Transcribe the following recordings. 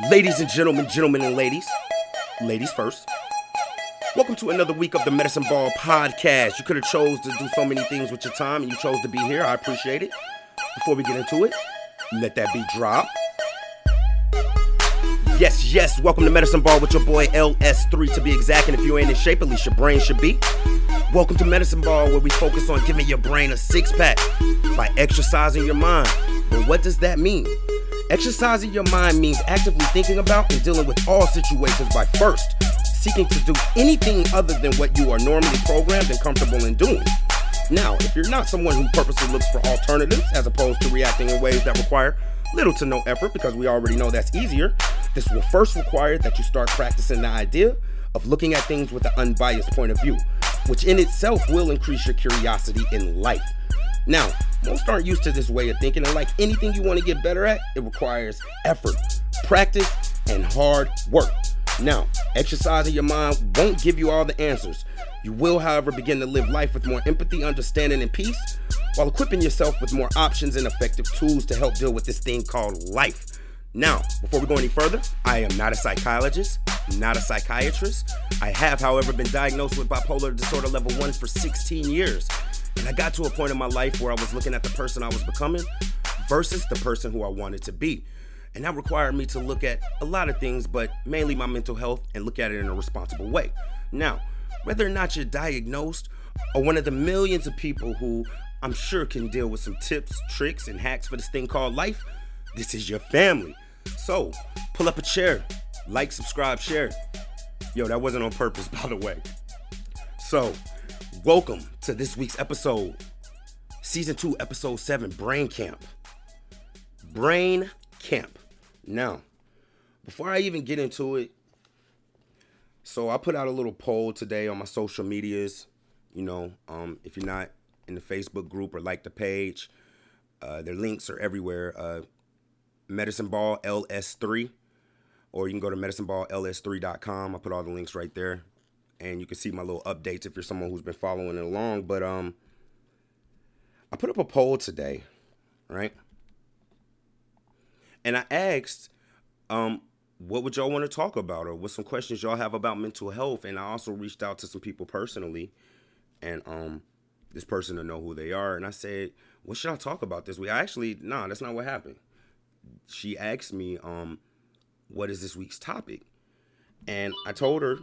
Ladies and gentlemen and ladies first. Welcome to another week of the Medicine Ball Podcast. You could have chose to do so many things with your time, and you chose to be here. I appreciate it. Before we get into it, let that beat drop. Yes, welcome to Medicine Ball with your boy LS3 to be exact, and if you ain't in shape, at least your brain should be. Welcome to Medicine Ball, where we focus on giving your brain a six-pack by exercising your mind. But what does that mean? Exercising your mind means actively thinking about and dealing with all situations by first seeking to do anything other than what you are normally programmed and comfortable in doing. Now, if you're not someone who purposely looks for alternatives as opposed to reacting in ways that require little to no effort, because we already know that's easier, this will first require that you start practicing the idea of looking at things with an unbiased point of view, which in itself will increase your curiosity in life. Now, most aren't used to this way of thinking, and like anything you want to get better at, it requires effort, practice, and hard work. Now, exercising your mind won't give you all the answers. You will, however, begin to live life with more empathy, understanding, and peace, while equipping yourself with more options and effective tools to help deal with this thing called life. Now, before we go any further, I am not a psychologist, not a psychiatrist. I have, however, been diagnosed with bipolar disorder level 1 for 16 years. And I got to a point in my life where I was looking at the person I was becoming versus the person who I wanted to be. And that required me to look at a lot of things, but mainly my mental health, and look at it in a responsible way. Now, whether or not you're diagnosed or one of the millions of people who I'm sure can deal with some tips, tricks, and hacks for this thing called life, this is your family. So, pull up a chair, like, subscribe, share. Yo, that wasn't on purpose, by the way. So, welcome to this week's episode, Season 2, Episode 7, Brain Camp. Brain Camp. Now, before I even get into it, so I put out a little poll today on my social medias. You know, if you're not in the Facebook group or like the page, their links are everywhere. Medicine Ball LS3, or you can go to medicineballls3.com. I put all the links right there. And you can see my little updates if you're someone who's been following it along. But I put up a poll today, right? And I asked, what would y'all want to talk about, or what some questions y'all have about mental health? And I also reached out to some people personally, and this person to know who they are. And I said, what should I talk about this week? That's not what happened. She asked me, what is this week's topic? And I told her,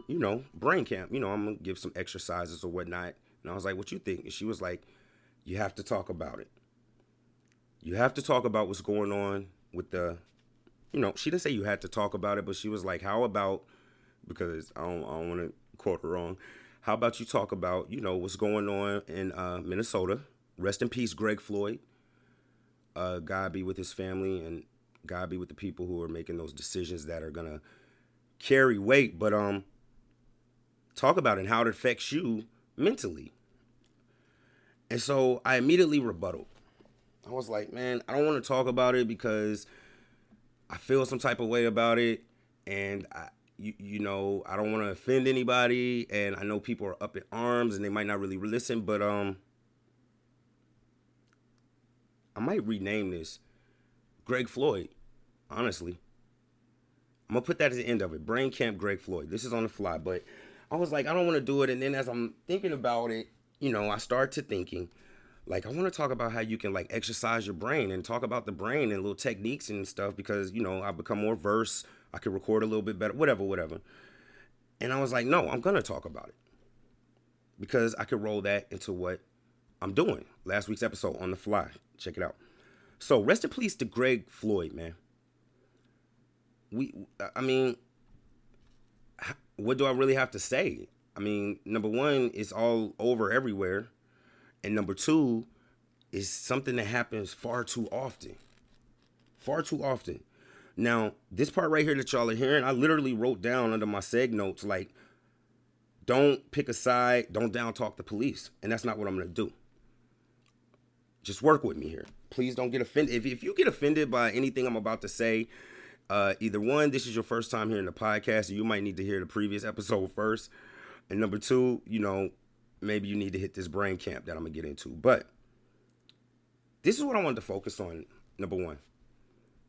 brain camp, I'm going to give some exercises or whatnot. And I was like, what you think? And she was like, you have to talk about it. You have to talk about what's going on with the, she didn't say you had to talk about it, but she was like, how about, because I don't want to quote her wrong, how about you talk about, what's going on in Minnesota. Rest in peace, Floyd. God be with his family, and God be with the people who are making those decisions that are going to carry weight, but talk about it and how it affects you mentally. And so I immediately rebutted. I was like, man, I don't want to talk about it because I feel some type of way about it, and I don't want to offend anybody, and I know people are up in arms and they might not really listen, but I might rename this Floyd, honestly. I'm going to put that at the end of it. Brain Camp Floyd. This is on the fly. But I was like, I don't want to do it. And then as I'm thinking about it, I start to thinking, like, I want to talk about how you can, like, exercise your brain and talk about the brain and little techniques and stuff because, I become more versed. I can record a little bit better, whatever. And I was like, no, I'm going to talk about it because I could roll that into what I'm doing. Last week's episode on the fly. Check it out. So rest in peace to Floyd, man. What do I really have to say? Number one, it's all over everywhere. And number two, is something that happens far too often. Far too often. Now, this part right here that y'all are hearing, I literally wrote down under my seg notes, like, don't pick a side, don't down talk the police. And that's not what I'm going to do. Just work with me here. Please don't get offended. If you get offended by anything I'm about to say, either one, this is your first time hearing the podcast, and you might need to hear the previous episode first. And number two, maybe you need to hit this brain camp that I'm going to get into. But this is what I wanted to focus on, number one.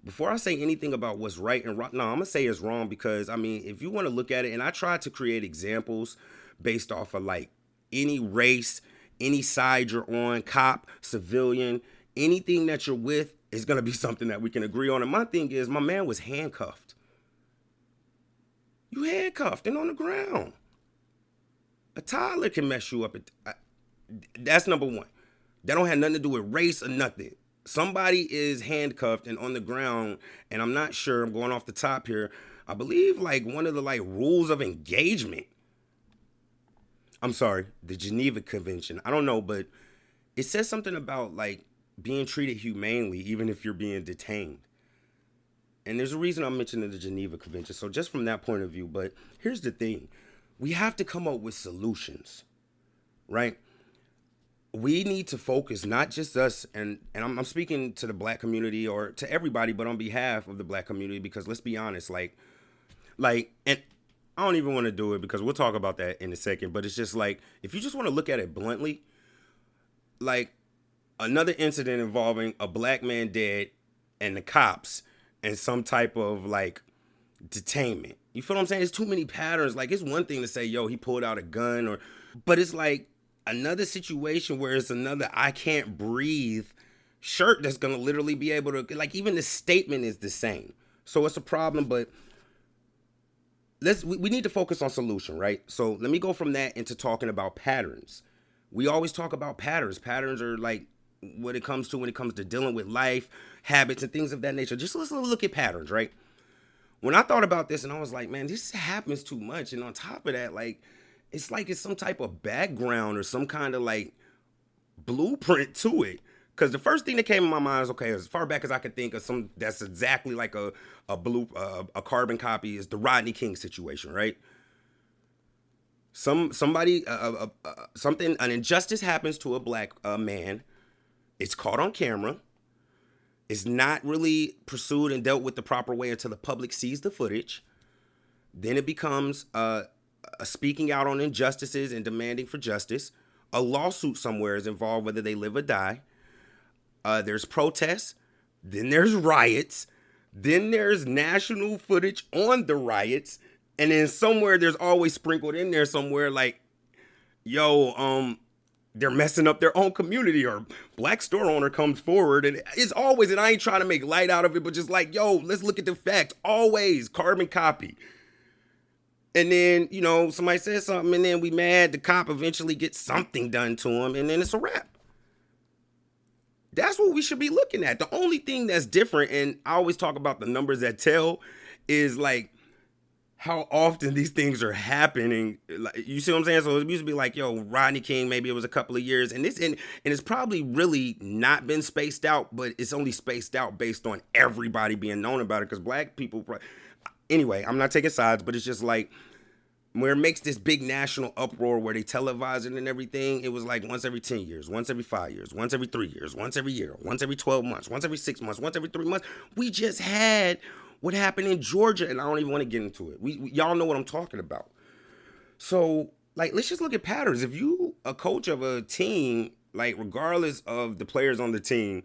before I say anything about what's right and wrong, no, I'm gonna say it's wrong because I mean, if you want to look at it, and I tried to create examples based off of like any race, any side you're on, cop, civilian, anything that you're with is gonna be something that we can agree on. And my thing is, my man was handcuffed. You handcuffed and on the ground. A toddler can mess you up. That's number one. That don't have nothing to do with race or nothing. Somebody is handcuffed and on the ground, and I'm not sure, I'm going off the top here. I believe like one of the like rules of engagement. I'm sorry, the Geneva Convention. I don't know, but it says something about like being treated humanely even if you're being detained. And there's a reason I'm mentioning the Geneva Convention. So just from that point of view, but here's the thing. We have to come up with solutions, right? We need to focus, not just us, and I'm speaking to the black community or to everybody, but on behalf of the black community, because let's be honest, and I don't even want to do it because we'll talk about that in a second, but it's just like, if you just want to look at it bluntly, like another incident involving a black man dead and the cops and some type of like detainment. You feel what I'm saying? It's too many patterns. Like, it's one thing to say, yo, he pulled out a gun, but it's like another situation where it's another I can't breathe shirt that's gonna literally be able to, like, even the statement is the same. So it's a problem, but we need to focus on solution, right? So let me go from that into talking about patterns. We always talk about patterns. Patterns are like what it comes to when it comes to dealing with life, habits, and things of that nature. Just let's look at patterns, right? When I thought about this and I was like, man, this happens too much. And on top of that, like it's some type of background or some kind of like blueprint to it. Because the first thing that came in my mind is, okay, as far back as I could think of some that's exactly like a carbon copy is the Rodney King situation, right? Something, an injustice happens to a black man. It's caught on camera. It's not really pursued and dealt with the proper way until the public sees the footage. Then it becomes a speaking out on injustices and demanding for justice. A lawsuit somewhere is involved, whether they live or die. There's protests. Then there's riots. Then there's national footage on the riots. And then somewhere there's always sprinkled in there somewhere like, yo, they're messing up their own community, or black store owner comes forward, and it's always, and I ain't trying to make light out of it, but just like, yo, let's look at the facts. Always carbon copy. And then, somebody says something, and then we mad, the cop eventually gets something done to him, and then it's a wrap. That's what we should be looking at. The only thing that's different, and I always talk about the numbers that tell, is like how often these things are happening. Like, you see what I'm saying? So it used to be like, yo, Rodney King, maybe it was a couple of years, and it's probably really not been spaced out, but it's only spaced out based on everybody being known about it, because black people, anyway, I'm not taking sides, but it's just like, where it makes this big national uproar where they televise it and everything, it was like once every 10 years, once every 5 years, once every 3 years, once every year, once every 12 months, once every 6 months, once every 3 months. We just had what happened in Georgia, and I don't even want to get into it. Y'all know what I'm talking about. So, like, let's just look at patterns. If you a coach of a team, like, regardless of the players on the team,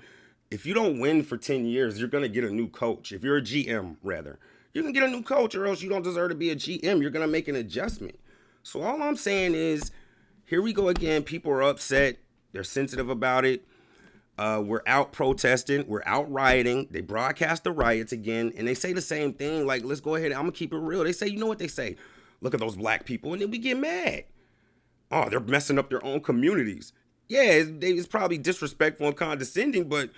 if you don't win for 10 years, you're going to get a new coach. If you're a GM, rather, you're going to get a new coach, or else you don't deserve to be a GM. You're going to make an adjustment. So all I'm saying is, here we go again. People are upset. They're sensitive about it. We're out protesting. We're out rioting. They broadcast the riots again, and they say the same thing. Like, let's go ahead. I'm going to keep it real. They say, you know what they say? Look at those black people, and then we get mad. Oh, they're messing up their own communities. Yeah, it's probably disrespectful and condescending, but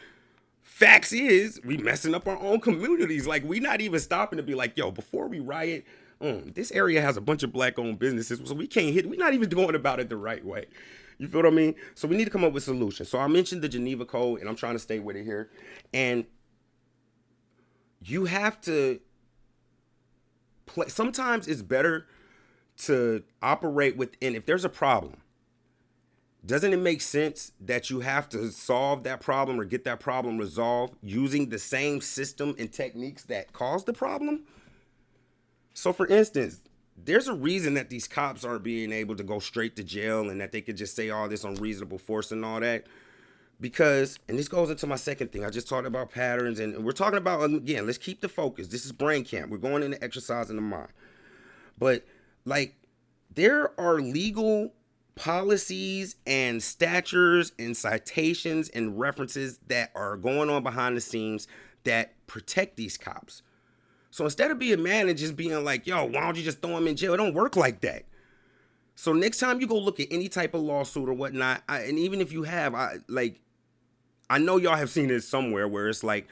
facts is we messing up our own communities. Like, we not even stopping to be like, yo, before we riot, this area has a bunch of black-owned businesses, so we can't hit. We're not even going about it the right way. You feel what I mean? So we need to come up with solutions. So I mentioned the Geneva Code, and I'm trying to stay with it here. And you have to play. Sometimes it's better to operate within. If there's a problem, doesn't it make sense that you have to solve that problem or get that problem resolved using the same system and techniques that caused the problem? So, for instance, there's a reason that these cops aren't being able to go straight to jail and that they could just say all this unreasonable force and all that. Because, and this goes into my second thing, I just talked about patterns, and we're talking about, again, let's keep the focus. This is brain camp. We're going into exercising the mind. But, like, there are legal policies and statutes and citations and references that are going on behind the scenes that protect these cops. So instead of being mad and just being like, yo, why don't you just throw them in jail? It don't work like that. So next time you go look at any type of lawsuit or whatnot, and even if you have, I know y'all have seen this somewhere where it's like,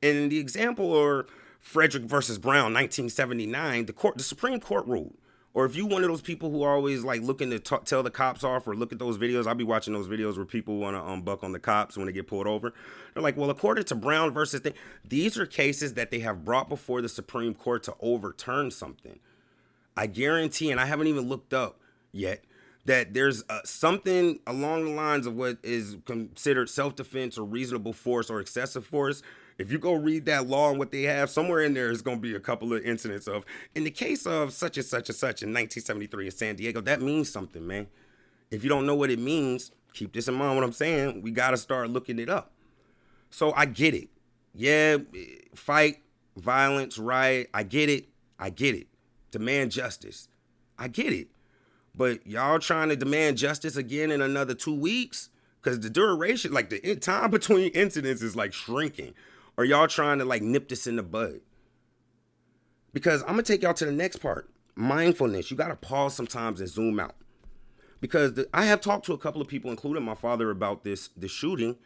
in the example or Frederick versus Brown, 1979, the Supreme Court ruled. Or if you one of those people who are always like looking to tell the cops off or look at those videos, I'll be watching those videos where people want to buck on the cops when they get pulled over. They're like, well, according to Brown versus these are cases that they have brought before the Supreme Court to overturn something. I guarantee, and I haven't even looked up yet, that there's something along the lines of what is considered self-defense or reasonable force or excessive force. If you go read that law and what they have, somewhere in there is going to be a couple of incidents of, in the case of such and such and such in 1973 in San Diego, that means something, man. If you don't know what it means, keep this in mind what I'm saying. We got to start looking it up. So I get it. Yeah, fight, violence, riot. I get it. Demand justice. I get it. But y'all trying to demand justice again in another 2 weeks? Because the duration, like the time between incidents is like shrinking. Or y'all trying to like nip this in the bud? Because I'm going to take y'all to the next part. Mindfulness. You got to pause sometimes and zoom out. Because I have talked to a couple of people, including my father, about this shooting.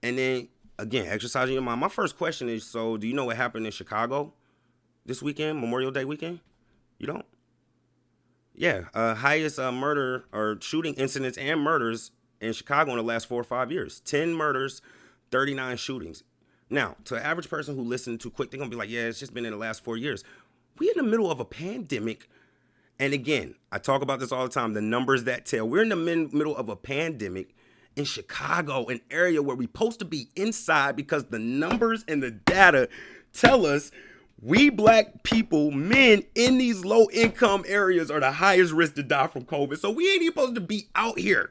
And then, again, exercising your mind. My first question is, so do you know what happened in Chicago this weekend, Memorial Day weekend? You don't? Yeah, highest murder or shooting incidents and murders in Chicago in the last 4 or 5 years. 10 murders, 39 shootings. Now, to an average person who listened too quick, they're going to be like, yeah, it's just been in the last 4 years. We're in the middle of a pandemic. And again, I talk about this all the time, the numbers that tell. We're in the middle of a pandemic in Chicago, an area where we're supposed to be inside because the numbers and the data tell us we black people, men in these low income areas are the highest risk to die from COVID. So we ain't even supposed to be out here.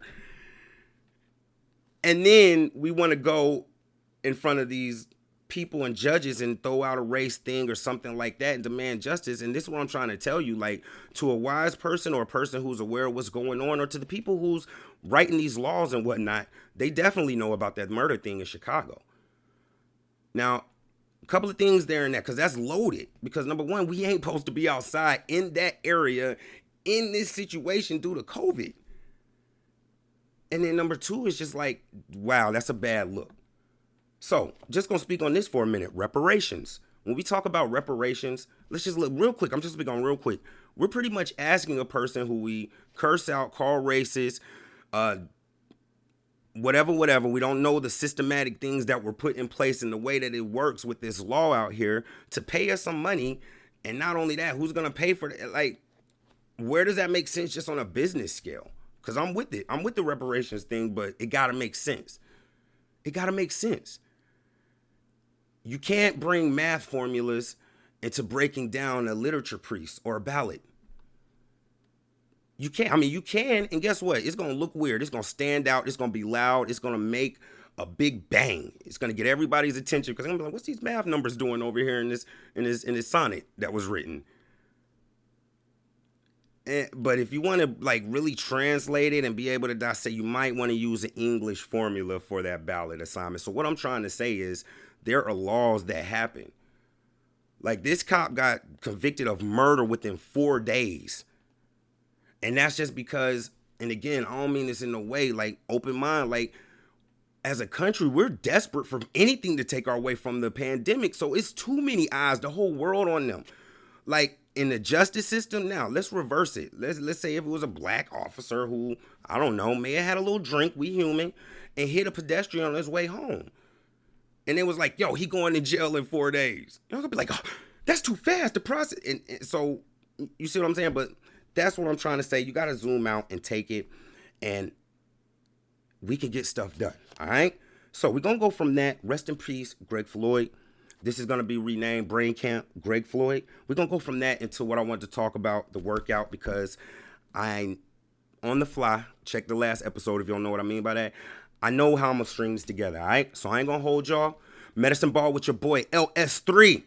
And then we want to go in front of these people and judges and throw out a race thing or something like that and demand justice. And this is what I'm trying to tell you, like to a wise person or a person who's aware of what's going on, or to the people who's writing these laws and whatnot, they definitely know about that murder thing in Chicago. Now, a couple of things there and that, because that's loaded. Because number one, we ain't supposed to be outside in that area in this situation due to COVID. And then number two is just like, wow, that's a bad look. So just going to speak on this for a minute. Reparations. When we talk about reparations, let's just look real quick. I'm just speaking on real quick. We're pretty much asking a person who we curse out, call racist, whatever. We don't know the systematic things that were put in place and the way that it works with this law out here to pay us some money. And not only that, who's going to pay for it? Like, where does that make sense just on a business scale? Because I'm with it. I'm with the reparations thing, but it got to make sense. It got to make sense. You can't bring math formulas into breaking down a literature piece or a ballad. You can't. I mean, you can, and guess what? It's going to look weird. It's going to stand out. It's going to be loud. It's going to make a big bang. It's going to get everybody's attention because I'm going to be like, what's these math numbers doing over here in this sonnet that was written? But if you want to like really translate it and be able to dissect, you might want to use an English formula for that ballot assignment. So what I'm trying to say is there are laws that happen. Like this cop got convicted of murder within 4 days. And that's just because, and again, I don't mean this in a way, like open mind, like as a country, we're desperate for anything to take our way from the pandemic. So it's too many eyes, the whole world on them. Like in the justice system now, let's reverse it. Let's say if it was a black officer who, I don't know, may have had a little drink, we human, and hit a pedestrian on his way home. And it was like, yo, he going to jail in 4 days. You're gonna be like, oh, that's too fast to process. And so you see what I'm saying? But that's what I'm trying to say. You got to zoom out and take it, and we can get stuff done. All right. So we're going to go from that. Rest in peace, Greg Floyd. This is going to be renamed Brain Camp Greg Floyd. We're going to go from that into what I want to talk about, the workout, because I, on the fly, check the last episode if you don't know what I mean by that. I know how I'm going to string this together, all right? So I ain't going to hold y'all. Medicine Ball with your boy, LS3.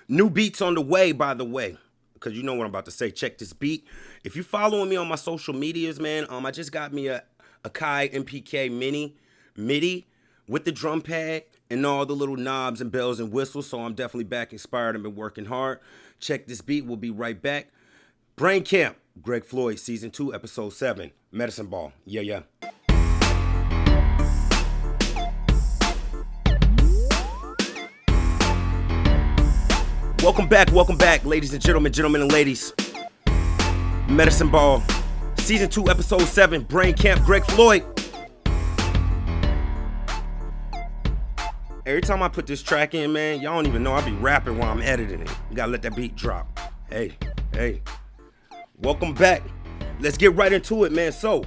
New beats on the way, by the way, because you know what I'm about to say. Check this beat. If you following me on my social medias, man, I just got me a Kai MPK MIDI with the drum pad and all the little knobs and bells and whistles, so I'm definitely back inspired and been working hard. Check this beat. We'll be right back. Brain Camp, Greg Floyd, Season 2, Episode 7, Medicine Ball. Yeah. Welcome back, ladies and gentlemen and ladies. Medicine Ball, Season 2, Episode 7, Brain Camp, Greg Floyd. Every time I put this track in, man, y'all don't even know I be rapping while I'm editing it. You gotta let that beat drop. Hey. Welcome back. Let's get right into it, man. So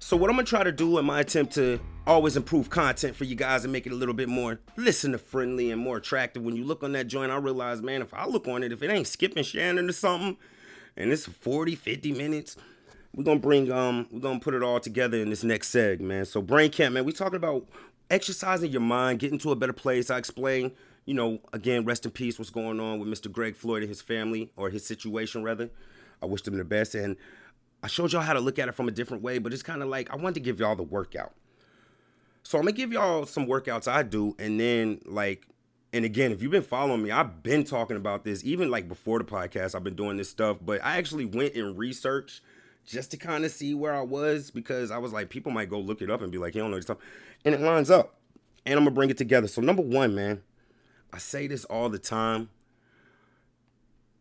what I'm gonna try to do in my attempt to always improve content for you guys and make it a little bit more listener friendly and more attractive. When you look on that joint, I realize, man, if I look on it, if it ain't skipping Shannon or something, and it's 40, 50 minutes, we're gonna put it all together in this next seg, man. So Brain Camp, man, we talking about exercising your mind, getting to a better place. I explain, again, rest in peace, what's going on with Mr. Greg Floyd and his family, or his situation rather. I wish them the best, and I showed y'all how to look at it from a different way, but it's kind of like I wanted to give y'all the workout. So I'm going to give y'all some workouts I do, and then, and again, if you've been following me, I've been talking about this, even, before the podcast, I've been doing this stuff, but I actually went and researched just to kind of see where I was, because I was like, people might go look it up and be like, he don't know this stuff, and it lines up, and I'm going to bring it together. So number one, man, I say this all the time,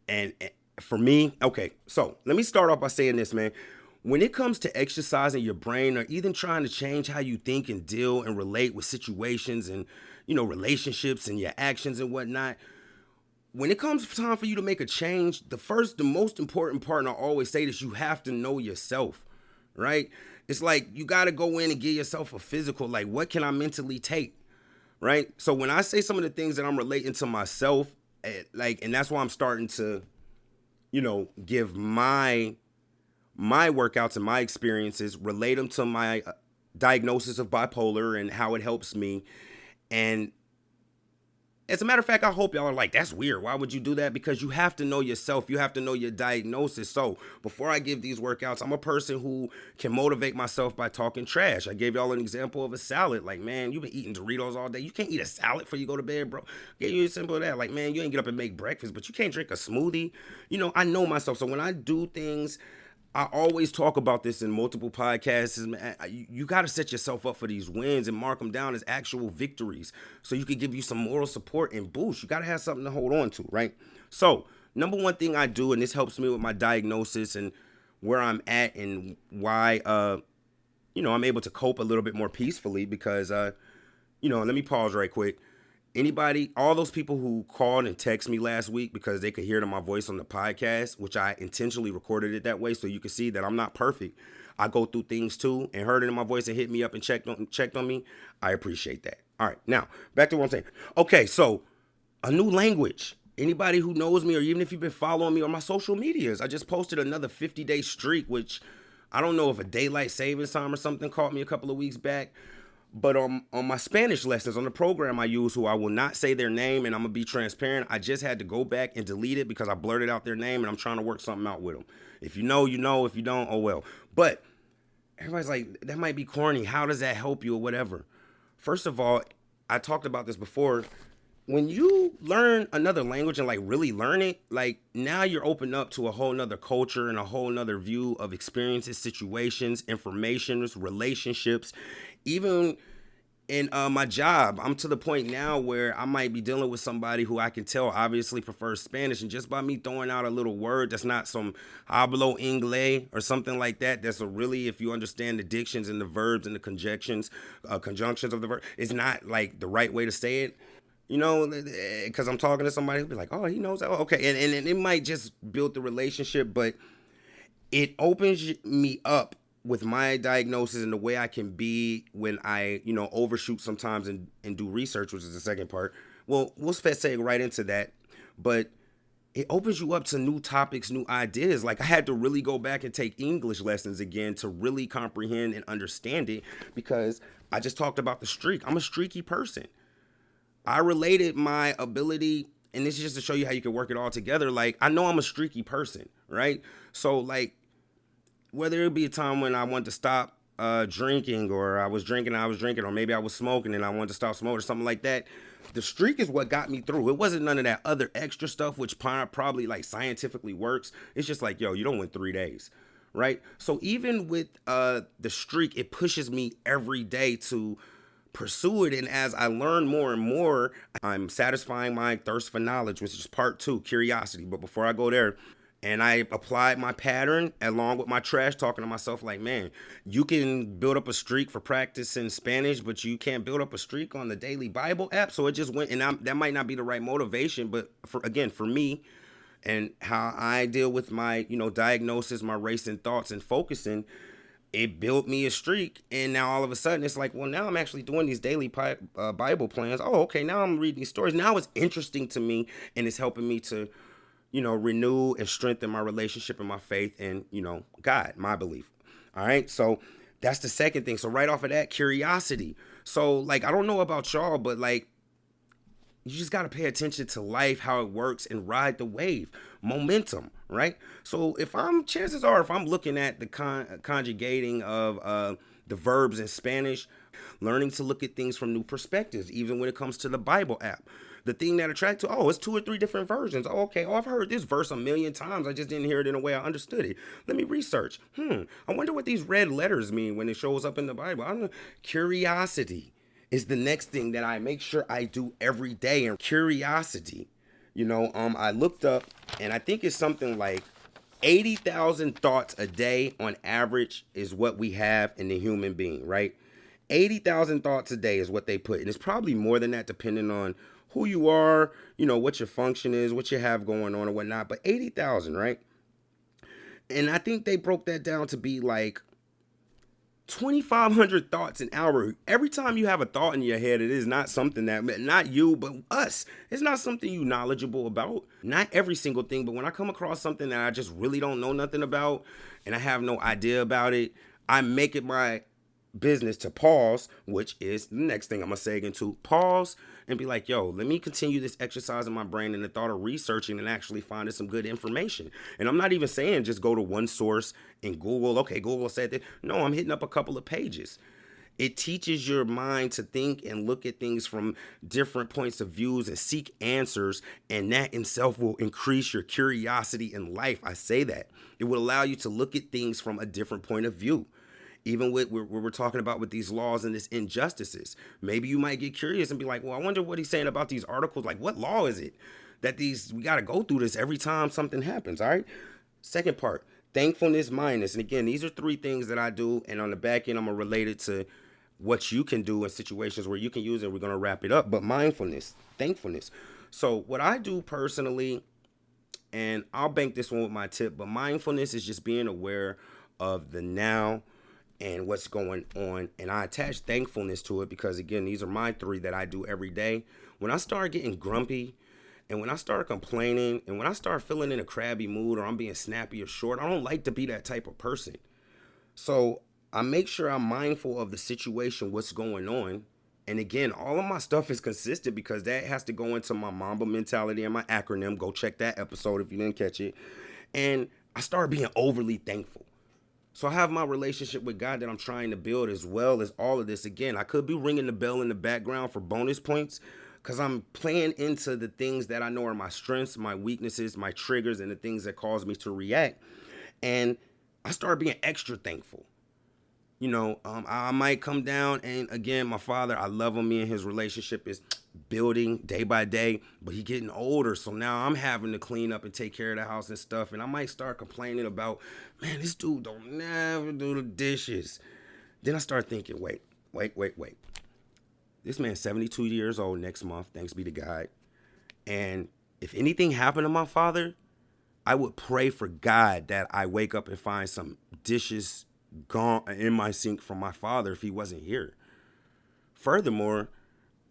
and for me, okay, so let me start off by saying this, man. When it comes to exercising your brain, or even trying to change how you think and deal and relate with situations and, relationships and your actions and whatnot, when it comes time for you to make a change, the most important part, and I always say this, you have to know yourself, right? It's like you got to go in and give yourself a physical, what can I mentally take, right? So when I say some of the things that I'm relating to myself, and that's why I'm starting to, give my workouts and my experiences, relate them to my diagnosis of bipolar and how it helps me. And as a matter of fact, I hope y'all are like, that's weird. Why would you do that? Because you have to know yourself. You have to know your diagnosis. So before I give these workouts, I'm a person who can motivate myself by talking trash. I gave y'all an example of a salad. Man, you've been eating Doritos all day. You can't eat a salad before you go to bed, bro. Gave you a simple of that. Man, you ain't get up and make breakfast, but you can't drink a smoothie. I know myself. So when I do things, I always talk about this in multiple podcasts. Man, you got to set yourself up for these wins and mark them down as actual victories so you can give you some moral support and boost. You got to have something to hold on to, right? So number one thing I do, and this helps me with my diagnosis and where I'm at and why, I'm able to cope a little bit more peacefully because, let me pause right quick. Anybody, all those people who called and texted me last week because they could hear it in my voice on the podcast, which I intentionally recorded it that way so you can see that I'm not perfect. I go through things too, and heard it in my voice and hit me up and checked on me. I appreciate that. All right, now back to what I'm saying. Okay, so a new language. Anybody who knows me, or even if you've been following me on my social medias, I just posted another 50-day streak, which I don't know if a daylight savings time or something caught me a couple of weeks back. But on my Spanish lessons, on the program I use, who I will not say their name, and I'm going to be transparent, I just had to go back and delete it because I blurted out their name, and I'm trying to work something out with them. If you know, you know. If you don't, oh well. But everybody's like, that might be corny. How does that help you or whatever? First of all, I talked about this before. When you learn another language and really learn it, now you're open up to a whole nother culture and a whole nother view of experiences, situations, information, relationships. Even in my job, I'm to the point now where I might be dealing with somebody who I can tell obviously prefers Spanish, and just by me throwing out a little word that's not some hablo inglés or something like that, that's a really, if you understand the dictions and the verbs and the conjunctions of the verb, it's not the right way to say it. Because I'm talking to somebody who'll be like, oh, he knows that. Oh, okay. And it might just build the relationship, but it opens me up with my diagnosis and the way I can be when I, overshoot sometimes and do research, which is the second part. Well, we'll say right into that. But it opens you up to new topics, new ideas. Like I had to really go back and take English lessons again to really comprehend and understand it because I just talked about the streak. I'm a streaky person. I related my ability, and this is just to show you how you can work it all together. Like I know I'm a streaky person, right? So like whether it be a time when I wanted to stop drinking, or I was drinking, or maybe I was smoking and I wanted to stop smoking or something like that. The streak is what got me through. It wasn't none of that other extra stuff, which probably like scientifically works. It's just like, yo, you don't win 3 days, right? So even with the streak, it pushes me every day to pursue it. And as I learn more and more, I'm satisfying my thirst for knowledge, which is part 2, curiosity. But before I go there, and I applied my pattern along with my trash talking to myself like, man, you can build up a streak for practicing Spanish, but you can't build up a streak on the daily Bible app. So it just went, and that might not be the right motivation, but for me and how I deal with my, diagnosis, my racing thoughts and focusing, it built me a streak. And now all of a sudden it's like, well, now I'm actually doing these daily Bible plans. Oh, okay. Now I'm reading these stories. Now it's interesting to me, and it's helping me to renew and strengthen my relationship and my faith and, God, my belief. All right. So that's the second thing. So right off of that, curiosity. So like, I don't know about y'all, but like, you just got to pay attention to life, how it works, and ride the wave, momentum, right? So chances are, if I'm looking at the conjugating of the verbs in Spanish, learning to look at things from new perspectives, even when it comes to the Bible app. The thing that attracts to, it's 2 or 3 different versions. Oh, okay. I've heard this verse a million times. I just didn't hear it in a way I understood it. Let me research. I wonder what these red letters mean when it shows up in the Bible. I don't know. Curiosity is the next thing that I make sure I do every day. And curiosity, I looked up, and I think it's something like 80,000 thoughts a day on average is what we have in the human being, right? 80,000 thoughts a day is what they put. And it's probably more than that depending on who you are, what your function is, what you have going on or whatnot. But 80,000, right? And I think they broke that down to be like 2,500 thoughts an hour. Every time you have a thought in your head, it is not something that, not you, but us. It's not something you knowledgeable about. Not every single thing, but when I come across something that I just really don't know nothing about and I have no idea about it, I make it my business to pause, which is the next thing I'm gonna say again, to pause and be like, yo, let me continue this exercise in my brain and the thought of researching and actually finding some good information. And I'm not even saying just go to one source and Google, okay, Google said that. No, I'm hitting up a couple of pages. It teaches your mind to think and look at things from different points of views and seek answers, and that in itself will increase your curiosity in life. I say that. It will allow you to look at things from a different point of view. Even with what we're talking about with these laws and these injustices, maybe you might get curious and be like, well, I wonder what he's saying about these articles. Like, what law is it that we got to go through this every time something happens? All right. Second part, thankfulness, mindfulness. And again, these are 3 things that I do. And on the back end, I'm going to relate it to what you can do in situations where you can use it. We're going to wrap it up. But mindfulness, thankfulness. So what I do personally, and I'll bank this one with my tip, but mindfulness is just being aware of the now and what's going on. And I attach thankfulness to it because, again, these are my 3 that I do every day. When I start getting grumpy and when I start complaining and when I start feeling in a crabby mood or I'm being snappy or short, I don't like to be that type of person. So I make sure I'm mindful of the situation, what's going on. And again, all of my stuff is consistent because that has to go into my Mamba mentality and my acronym. Go check that episode if you didn't catch it. And I start being overly thankful. So I have my relationship with God that I'm trying to build, as well as all of this. Again, I could be ringing the bell in the background for bonus points because I'm playing into the things that I know are my strengths, my weaknesses, my triggers, and the things that cause me to react. And I start being extra thankful. I might come down, and again, my father, I love him. Me and his relationship is building day by day, but he's getting older. So now I'm having to clean up and take care of the house and stuff. And I might start complaining about, man, this dude don't never do the dishes. Then I start thinking, wait. This man's 72 years old next month, thanks be to God. And if anything happened to my father, I would pray for God that I wake up and find some dishes gone in my sink from my father if he wasn't here. Furthermore,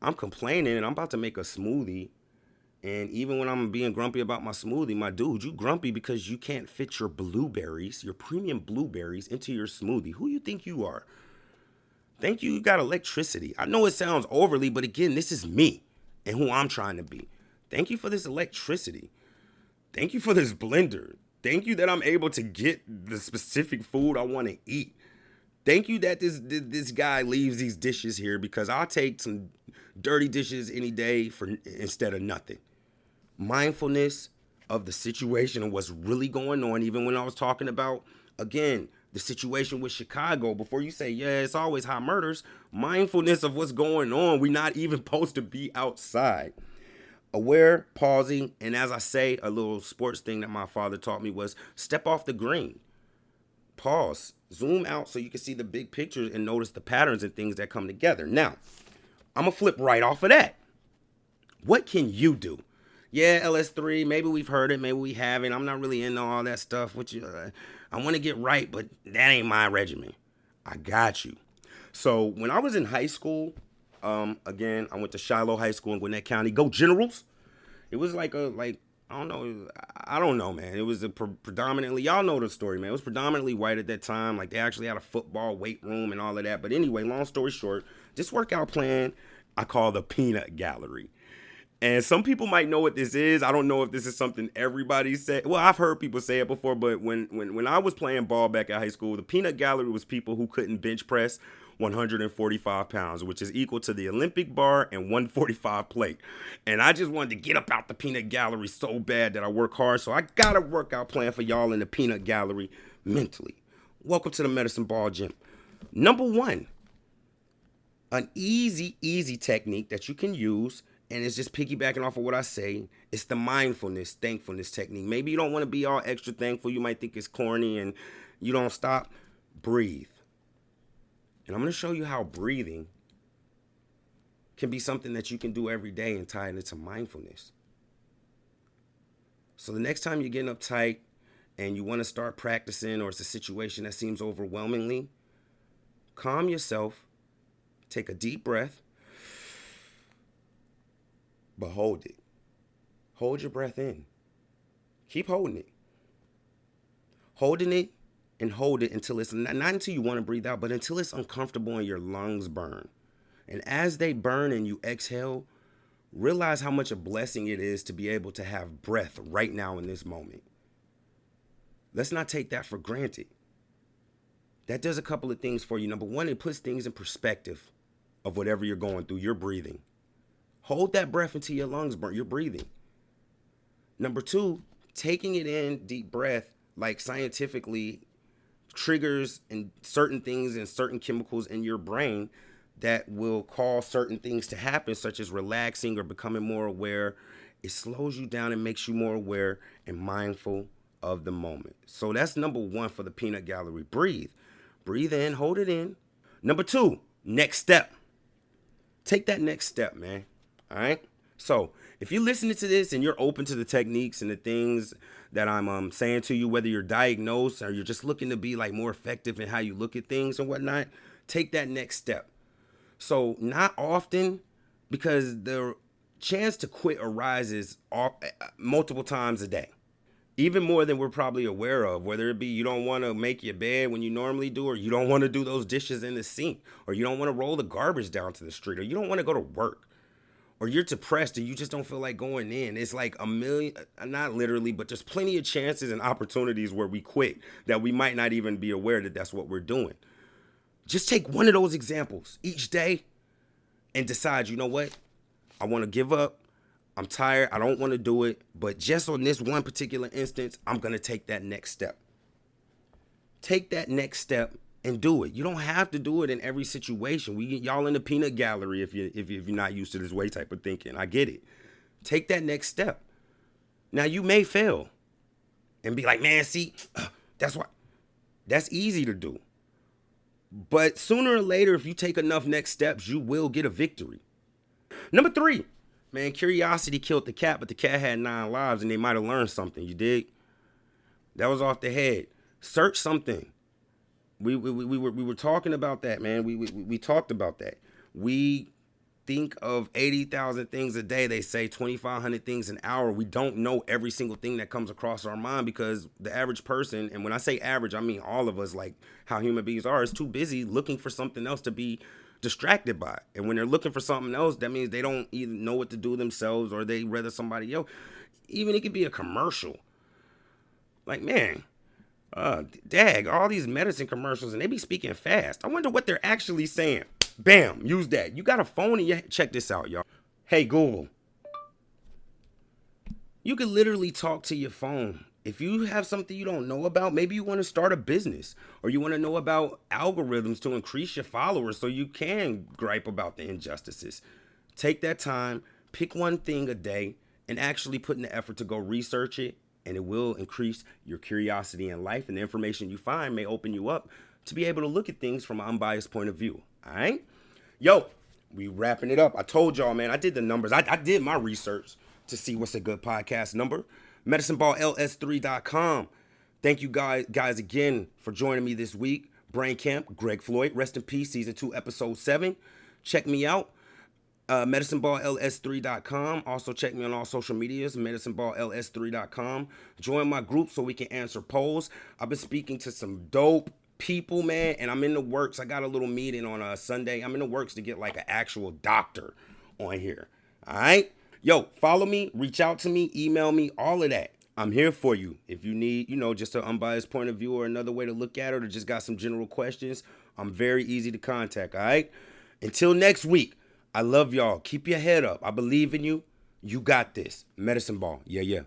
I'm complaining and I'm about to make a smoothie And even when I'm being grumpy about my smoothie, my dude, you grumpy because you can't fit your blueberries, your premium blueberries, into your smoothie. Who you think you are? Thank you got electricity. I know it sounds overly, but again, this is me and who I'm trying to be. Thank you for this electricity. Thank you for this blender. Thank you that I'm able to get the specific food I want to eat. Thank you that this guy leaves these dishes here, because I'll take some dirty dishes any day instead of nothing. Mindfulness of the situation and what's really going on. Even when I was talking about, again, the situation with Chicago, before you say, yeah, it's always high murders, mindfulness of what's going on. We're not even supposed to be outside. Aware, pausing, and as I say, a little sports thing that my father taught me was step off the green. Pause, zoom out so you can see the big picture and notice the patterns and things that come together. Now, I'm going to flip right off of that. What can you do? Yeah, LS3, maybe we've heard it, maybe we haven't. I'm not really into all that stuff. I want to get right, but that ain't my regimen. I got you. So when I was in high school, again, I went to Shiloh High School in Gwinnett County. Go Generals. It was I don't know, man. It was predominantly, y'all know the story, man. It was predominantly white at that time. Like, they actually had a football weight room and all of that. But anyway, long story short, this workout plan I call the peanut gallery. And some people might know what this is. I don't know if this is something everybody said. Well, I've heard people say it before, but when I was playing ball back at high school, the peanut gallery was people who couldn't bench press 145 pounds, which is equal to the Olympic bar and 145 plate. And I just wanted to get up out the peanut gallery so bad that I work hard. So I got a workout plan for y'all in the peanut gallery mentally. Welcome to the Medicine Ball Gym. Number one, an easy technique that you can use, and it's just piggybacking off of what I say, it's the mindfulness, thankfulness technique. Maybe you don't want to be all extra thankful. You might think it's corny and you don't stop. Breathe. And I'm going to show you how breathing can be something that you can do every day and tie it into mindfulness. So the next time you're getting uptight and you want to start practicing, or it's a situation that seems overwhelmingly, calm yourself, take a deep breath, but hold it. Hold your breath in. Keep holding it. Holding it and hold it until it's not until you want to breathe out, but until it's uncomfortable and your lungs burn. And as they burn and you exhale, realize how much a blessing it is to be able to have breath right now in this moment. Let's not take that for granted. That does a couple of things for you. Number one, it puts things in perspective of whatever you're going through. You're breathing. Hold that breath until your lungs burn. You're breathing. Number two, taking it in, deep breath, like scientifically triggers and certain things and certain chemicals in your brain that will cause certain things to happen, such as relaxing or becoming more aware. It slows you down and makes you more aware and mindful of the moment. So that's number one for the peanut gallery. Breathe. Breathe in, hold it in. Number two, next step. Take that next step, man. All right. So if you're listening to this and you're open to the techniques and the things that I'm saying to you, whether you're diagnosed or you're just looking to be like more effective in how you look at things and whatnot, take that next step. So not often, because the chance to quit arises multiple times a day, even more than we're probably aware of, whether it be you don't want to make your bed when you normally do, or you don't want to do those dishes in the sink, or you don't want to roll the garbage down to the street, or you don't want to go to work, or you're depressed and you just don't feel like going in. It's like a million, not literally, but there's plenty of chances and opportunities where we quit that we might not even be aware that that's what we're doing. Just take one of those examples each day and decide, you know what? I want to give up. I'm tired. I don't want to do it. But just on this one particular instance, I'm going to take that next step. Take that next step and do it. You don't have to do it in every situation. We get y'all in the peanut gallery if you're not used to this way type of thinking. I get it. Take that next step. Now you may fail and be like, man, see, that's easy to do. But sooner or later, if you take enough next steps, you will get a victory. Number three, man, curiosity killed the cat, but the cat had 9 lives and they might have learned something. You dig? That was off the head. Search something. We were talking about that, man. We talked about that. We think of 80,000 things a day. They say 2,500 things an hour. We don't know every single thing that comes across our mind because the average person, and when I say average, I mean all of us, like how human beings are, is too busy looking for something else to be distracted by. And when they're looking for something else, that means they don't either know what to do themselves or they rather somebody else. Even it could be a commercial. Like, man, dag, all these medicine commercials, and they be speaking fast. I wonder what they're actually saying. Bam, use that. You got a phone and you check this out, y'all. Hey, Google. You can literally talk to your phone. If you have something you don't know about, maybe you want to start a business or you want to know about algorithms to increase your followers so you can gripe about the injustices. Take that time, pick one thing a day, and actually put in the effort to go research it, and it will increase your curiosity in life, and the information you find may open you up to be able to look at things from an unbiased point of view. All right? Yo, we wrapping it up. I told y'all, man, I did the numbers. I did my research to see what's a good podcast number. MedicineBallLS3.com. Thank you guys again for joining me this week. Brain Camp, Greg Floyd, rest in peace, season 2, episode 7. Check me out. MedicineBallLS3.com. Also check me on all social medias, MedicineBallLS3.com. Join my group so we can answer polls. I've been speaking to some dope people, man, and I'm in the works. I got a little meeting on Sunday. I'm in the works to get like an actual doctor on here. All right? Yo, follow me, reach out to me, email me, all of that. I'm here for you. If you need, just an unbiased point of view or another way to look at it or just got some general questions, I'm very easy to contact, all right? Until next week, I love y'all. Keep your head up. I believe in you. You got this. Medicine Ball. Yeah.